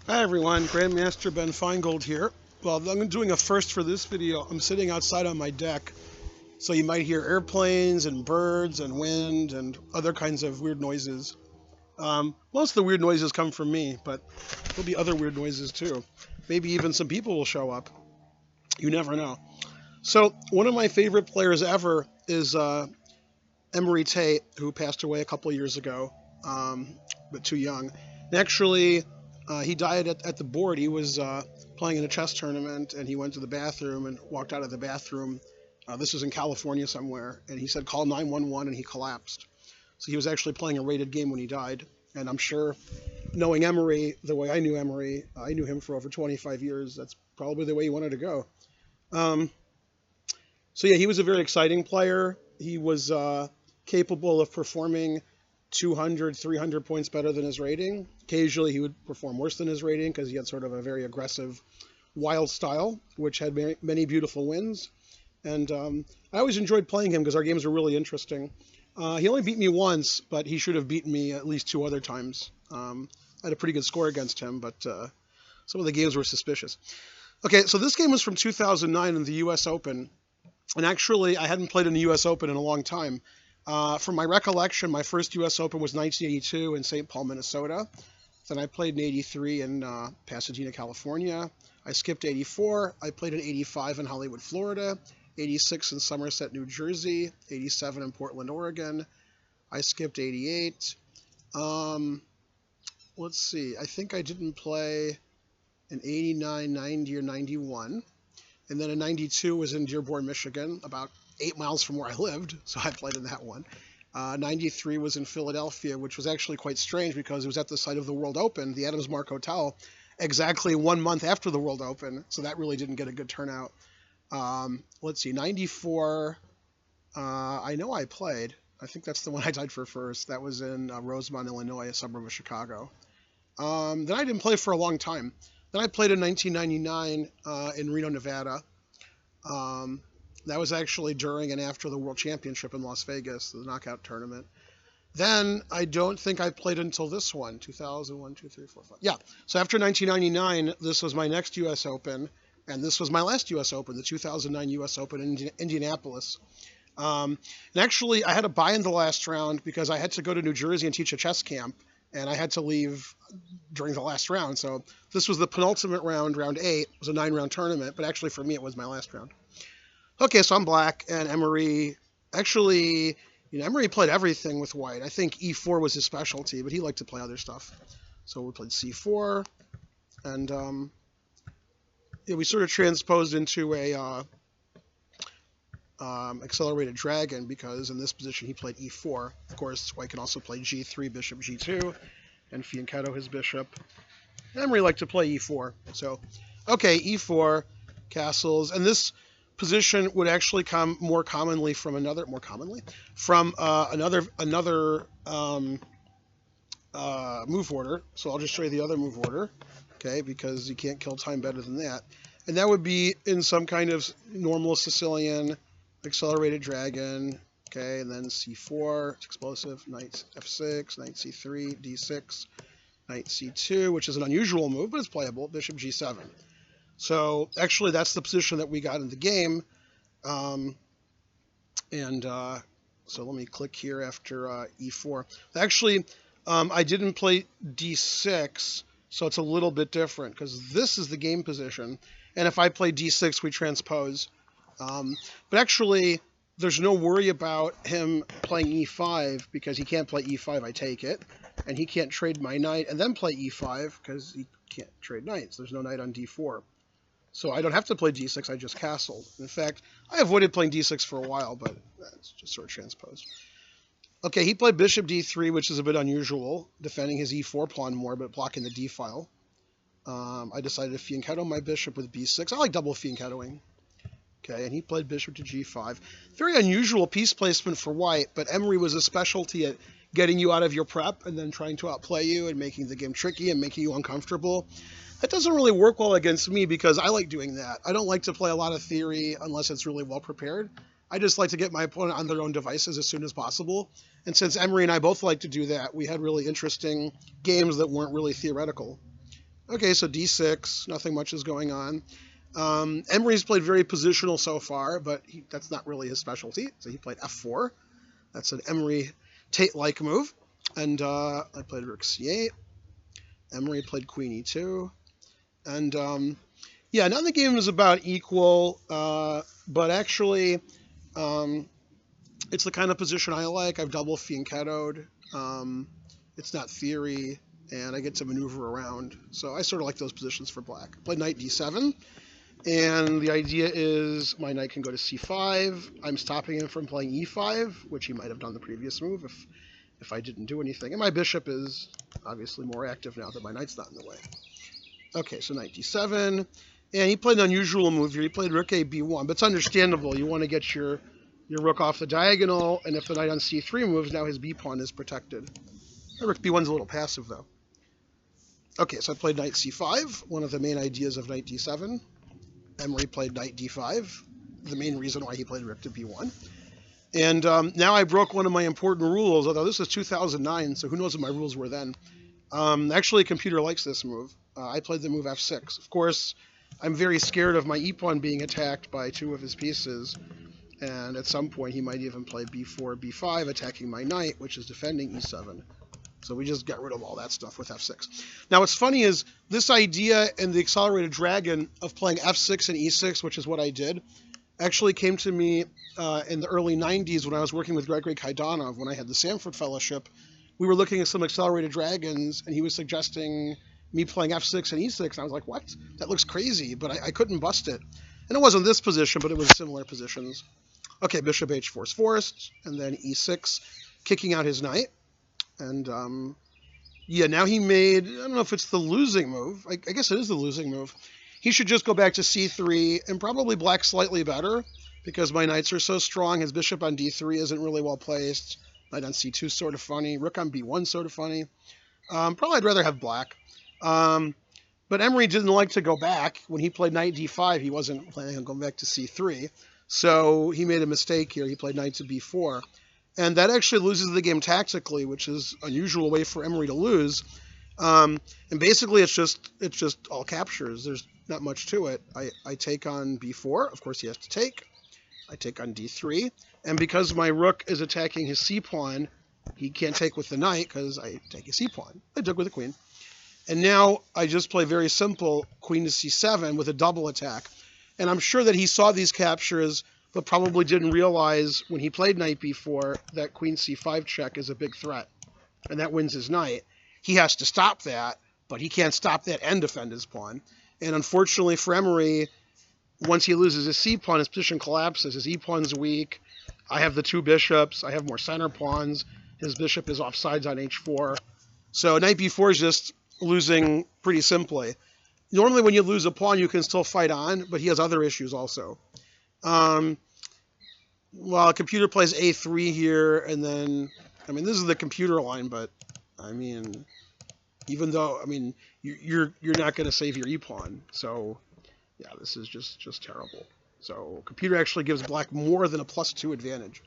Hi everyone, Grandmaster Ben Finegold here. Well, I'm doing a first for this video. I'm sitting outside on my deck, so you might hear airplanes and birds and wind and other kinds of weird noises. Most of the weird noises come from me, but there'll be other weird noises too. Maybe even some people will show up. You never know. So, one of my favorite players ever is Emory Tate, who passed away a couple of years ago, but too young. And actually, he died at the board. He was playing in a chess tournament, and he went to the bathroom and walked out of the bathroom. This was in California somewhere, and he said, "Call 911," and he collapsed. So he was actually playing a rated game when he died. And I'm sure, knowing Emory the way I knew Emory, I knew him for over 25 years. That's probably the way he wanted to go. Um, so yeah, he was a very exciting player. He was capable of performing 200, 300 points better than his rating. Occasionally, he would perform worse than his rating because he had sort of a very aggressive, wild style, which had many beautiful wins. And I always enjoyed playing him because our games were really interesting. He only beat me once, but he should have beaten me at least two other times. I had a pretty good score against him, but some of the games were suspicious. Okay, so this game was from 2009 in the U.S. Open. And actually, I hadn't played in the U.S. Open in a long time. From my recollection, my first U.S. Open was 1982 in St. Paul, Minnesota. Then I played in 83 in Pasadena, California. I skipped 84. I played in 85 in Hollywood, Florida. 86 in Somerset, New Jersey. 87 in Portland, Oregon. I skipped 88. Let's see. I think I didn't play in 89, 90, or 91. And then in 92 was in Dearborn, Michigan, about 8 miles from where I lived, so I played in that one. 93 was in Philadelphia, which was actually quite strange because it was at the site of the World Open, the Adams Mark Hotel, exactly 1 month after the World Open, so that really didn't get a good turnout. Let's see, 94, I know I played. I think that's the one I died for first. That was in Rosemont, Illinois, a suburb of Chicago. Then I didn't play for a long time. Then I played in 1999 in Reno, Nevada. That was actually during and after the World Championship in Las Vegas, the knockout tournament. Then I don't think I played until this one, 2001, 2, 3, 4, 5. Yeah, so after 1999, this was my next U.S. Open, and this was my last U.S. Open, the 2009 U.S. Open in Indianapolis. And actually, I had to buy in the last round because I had to go to New Jersey and teach a chess camp, and I had to leave during the last round. So this was the penultimate round, round 8. It was a 9-round tournament, but actually for me it was my last round. Okay, so I'm black, and Emory, actually, Emory played everything with white. I think E4 was his specialty, but he liked to play other stuff. So we played C4, and yeah, we sort of transposed into a accelerated dragon because in this position he played E4. Of course, white can also play G3, bishop G2, and fianchetto his bishop. Emory liked to play E4. So, okay, E4, castles, and this position would actually come more commonly from another move order. So I'll just show you the other move order, okay, because you can't kill time better than that. And that would be in some kind of normal Sicilian accelerated dragon, okay, and then C4, it's explosive, knight F6, knight C3, D6, knight C2, which is an unusual move, but it's playable, bishop G7. So actually that's the position that we got in the game. So let me click here after E4. Actually, I didn't play D6, so it's a little bit different because this is the game position. And if I play D6, we transpose. But actually, there's no worry about him playing E5 because he can't play E5, I take it. And he can't trade my knight and then play E5 because he can't trade knights. There's no knight on D4. So I don't have to play D6, I just castled. In fact, I avoided playing D6 for a while, but that's just sort of transposed. Okay, he played bishop D3, which is a bit unusual, defending his E4 pawn more, but blocking the D file. I decided to fianchetto my bishop with B6. I like double fianchettoing. Okay, and he played bishop to G5. Very unusual piece placement for white, but Emory was a specialty at getting you out of your prep and then trying to outplay you and making the game tricky and making you uncomfortable. That doesn't really work well against me because I like doing that. I don't like to play a lot of theory unless it's really well prepared. I just like to get my opponent on their own devices as soon as possible. And since Emory and I both like to do that, we had really interesting games that weren't really theoretical. Okay, so d6, nothing much is going on. Emory's played very positional so far, but that's not really his specialty. So he played f4. That's an Emory Tate-like move. And I played rook c8. Emory played queen e2. And yeah, now the game is about equal, but actually it's the kind of position I like. I've double fianchettoed. It's not theory, and I get to maneuver around. So I sort of like those positions for black. Played knight d7, and the idea is my knight can go to c5. I'm stopping him from playing e5, which he might have done the previous move if I didn't do anything. And my bishop is obviously more active now that my knight's not in the way. Okay, so knight d7. And he played an unusual move here. He played rook a b1, but it's understandable. You want to get your rook off the diagonal, and if the knight on c3 moves, now his b pawn is protected. Rook b1's a little passive, though. Okay, so I played knight c5, one of the main ideas of knight d7. Emory played knight d5, the main reason why he played rook to b1. And now I broke one of my important rules, although this is 2009, so who knows what my rules were then. Actually, a computer likes this move. I played the move f6. Of course, I'm very scared of my e-pawn being attacked by two of his pieces, and at some point he might even play b4, b5, attacking my knight, which is defending e7. So we just got rid of all that stuff with f6. Now what's funny is this idea in the Accelerated Dragon of playing f6 and e6, which is what I did, actually came to me in the early 90s when I was working with Gregory Kaidanov when I had the Sanford Fellowship. We were looking at some Accelerated Dragons, and he was suggesting me playing f6 and e6, and I was like, what? That looks crazy, but I couldn't bust it. And it wasn't this position, but it was similar positions. Okay, bishop h4 is forced, and then e6, kicking out his knight. And yeah, now he made, I don't know if it's the losing move. I guess it is the losing move. He should just go back to c3, and probably black slightly better, because my knights are so strong. His bishop on d3 isn't really well placed. Knight on c2 is sort of funny. Rook on b1 is sort of funny. Probably I'd rather have black. But Emory didn't like to go back. When he played knight d5, he wasn't planning on going back to c3. So he made a mistake here. He played knight to b4. And that actually loses the game tactically, which is an unusual way for Emory to lose. And basically, it's just all captures. There's not much to it. I take on b4. Of course, he has to take. I take on d3. And because my rook is attacking his c-pawn, he can't take with the knight because I take a c-pawn. I took with the queen. And now I just play very simple queen to c7 with a double attack. And I'm sure that he saw these captures, but probably didn't realize when he played knight b4 that queen c5 check is a big threat. And that wins his knight. He has to stop that, but he can't stop that and defend his pawn. And unfortunately for Emory, once he loses his c-pawn, his position collapses. His e-pawn's weak. I have the two bishops. I have more center pawns. His bishop is offsides on h4. So knight b4 is just losing pretty simply. Normally when you lose a pawn, you can still fight on, but he has other issues also. Well, a computer plays a3 here, and then, I mean, this is the computer line, but, I mean, even though, I mean, you're not going to save your e-pawn. So, yeah, this is just terrible. So, computer actually gives black more than a +2 advantage.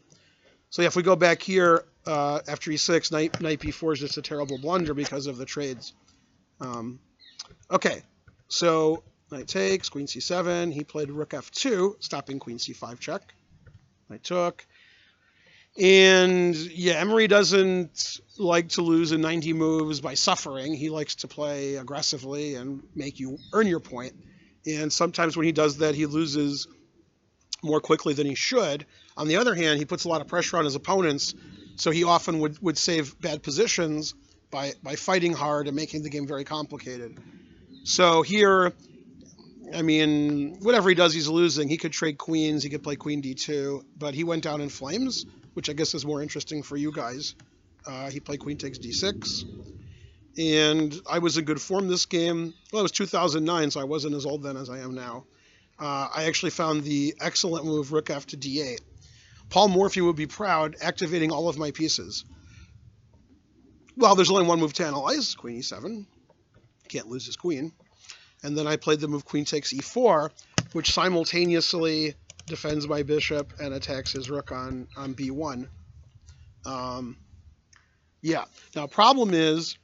So, yeah, if we go back here, after e6, knight b4 is just a terrible blunder because of the trades. Okay, so knight takes, queen c7. He played rook f2, stopping queen c5 check. I took. And yeah, Emory doesn't like to lose in 90 moves by suffering. He likes to play aggressively and make you earn your point. And sometimes when he does that, he loses more quickly than he should. On the other hand, he puts a lot of pressure on his opponents, so he often would save bad positions by fighting hard and making the game very complicated. So here, I mean, whatever he does, he's losing. He could trade queens. He could play queen d2. But he went down in flames, which I guess is more interesting for you guys. He played queen takes d6. And I was in good form this game. Well, it was 2009, so I wasn't as old then as I am now. I actually found the excellent move rook f to d8. Paul Morphy would be proud, activating all of my pieces. Well, there's only one move to analyze, queen e7. Can't lose his queen. And then I played the move queen takes e4, which simultaneously defends my bishop and attacks his rook on b1. Yeah. Now, problem is,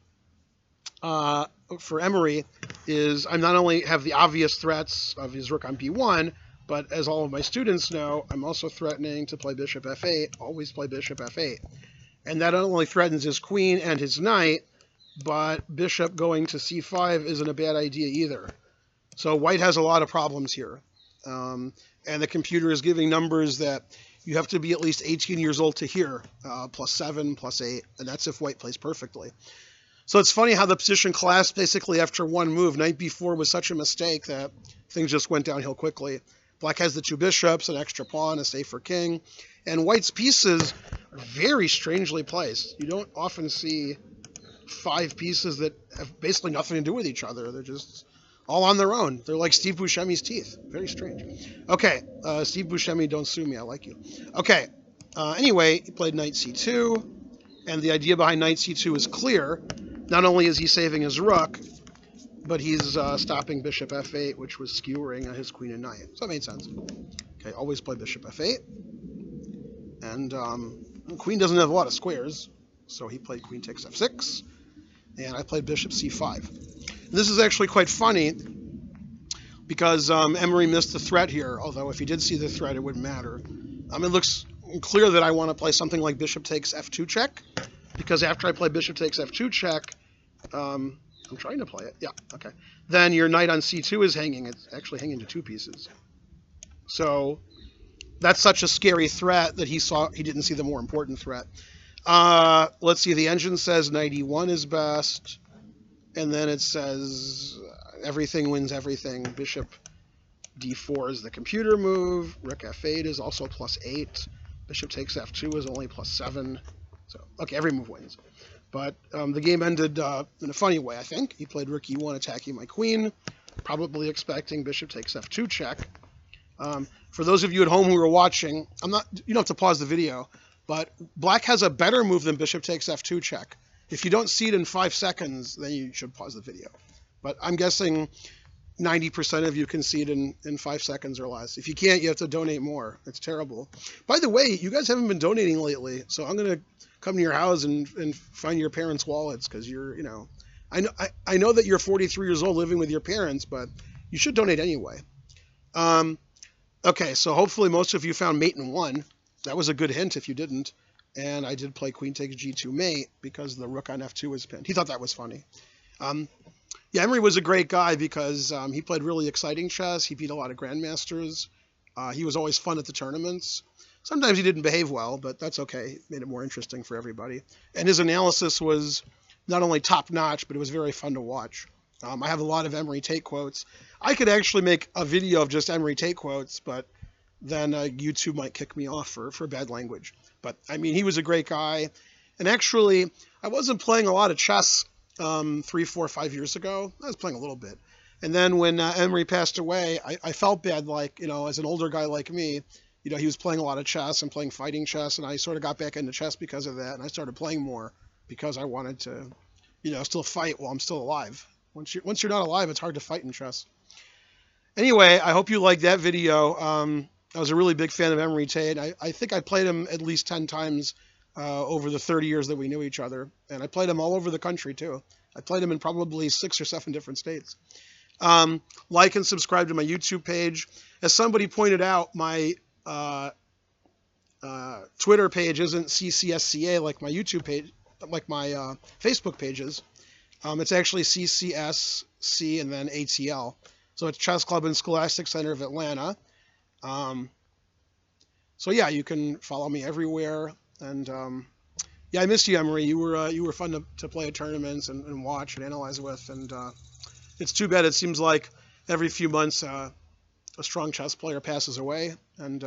for Emory, is I not only have the obvious threats of his rook on b1, but as all of my students know, I'm also threatening to play bishop f8, always play bishop f8. And that not only threatens his queen and his knight, but bishop going to c5 isn't a bad idea either. So white has a lot of problems here. And the computer is giving numbers that you have to be at least 18 years old to hear, +7, +8, and that's if white plays perfectly. So it's funny how the position collapsed basically after one move. Knight b4 was such a mistake that things just went downhill quickly. Black has the two bishops, an extra pawn, a safer king, and white's pieces are very strangely placed. You don't often see 5 pieces that have basically nothing to do with each other. They're just all on their own. They're like Steve Buscemi's teeth. Very strange. Okay, Steve Buscemi, don't sue me. I like you. Okay, anyway, he played knight c2, and the idea behind knight c2 is clear. Not only is he saving his rook, but he's stopping bishop f8, which was skewering his queen and knight. So that made sense. Okay, always play bishop f8. And queen doesn't have a lot of squares, so he played queen takes f6. And I played bishop c5. This is actually quite funny because Emory missed the threat here, although if he did see the threat, it wouldn't matter. It looks clear that I want to play something like bishop takes f2 check, because after I play bishop takes f2 check, I'm trying to play it. Yeah, okay. Then your knight on c2 is hanging. It's actually hanging to 2 pieces. So that's such a scary threat that he didn't see the more important threat. Let's see. The engine says knight e1 is best, and then it says everything wins everything. Bishop d4 is the computer move. Rook f8 is also +8. Bishop takes f2 is only +7. So okay, every move wins. But the game ended in a funny way, I think. He played rook e1 attacking my queen, probably expecting bishop takes f2 check. For those of you at home who are watching, you don't have to pause the video, but black has a better move than bishop takes f2 check. If you don't see it in 5 seconds, then you should pause the video. But I'm guessing 90% of you can see it in 5 seconds or less. If you can't, you have to donate more. It's terrible. By the way, you guys haven't been donating lately, so I'm going to come to your house and find your parents' wallets, because I know that you're 43 years old living with your parents, but you should donate anyway. Okay, so hopefully most of you found mate in 1. That was a good hint if you didn't. And I did play queen takes g2 mate because the rook on f2 was pinned. He thought that was funny. Yeah, Emory was a great guy because he played really exciting chess. He beat a lot of grandmasters. He was always fun at the tournaments. Sometimes he didn't behave well, but that's okay. It made it more interesting for everybody. And his analysis was not only top-notch, but it was very fun to watch. I have a lot of Emory Tate quotes. I could actually make a video of just Emory Tate quotes, but then YouTube might kick me off for bad language. But, I mean, he was a great guy. And actually, I wasn't playing a lot of chess 3, 4, 5 years ago. I was playing a little bit. And then when Emory passed away, I felt bad, like, as an older guy like me, he was playing a lot of chess and playing fighting chess, and I sort of got back into chess because of that, and I started playing more because I wanted to, still fight while I'm still alive. Once you're not alive, it's hard to fight in chess. Anyway, I hope you liked that video. I was a really big fan of Emory Tate. I think I played him at least 10 times over the 30 years that we knew each other, and I played him all over the country too. I played him in probably 6 or 7 different states. Like and subscribe to my YouTube page. As somebody pointed out, my Twitter page isn't CCSCA like my YouTube page, like my Facebook pages. It's actually CCSC and then ATL. So it's Chess Club and Scholastic Center of Atlanta. So yeah, you can follow me everywhere. And yeah, I missed you, Emory. You were fun to play at tournaments and watch and analyze with. And it's too bad. It seems like every few months a strong chess player passes away. And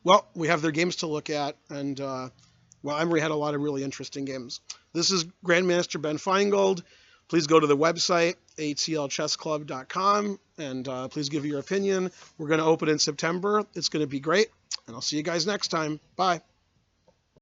well, we have their games to look at. And well, Emory had a lot of really interesting games. This is Grandmaster Ben Finegold. Please go to the website, atlchessclub.com, and please give your opinion. We're going to open in September. It's going to be great, and I'll see you guys next time. Bye.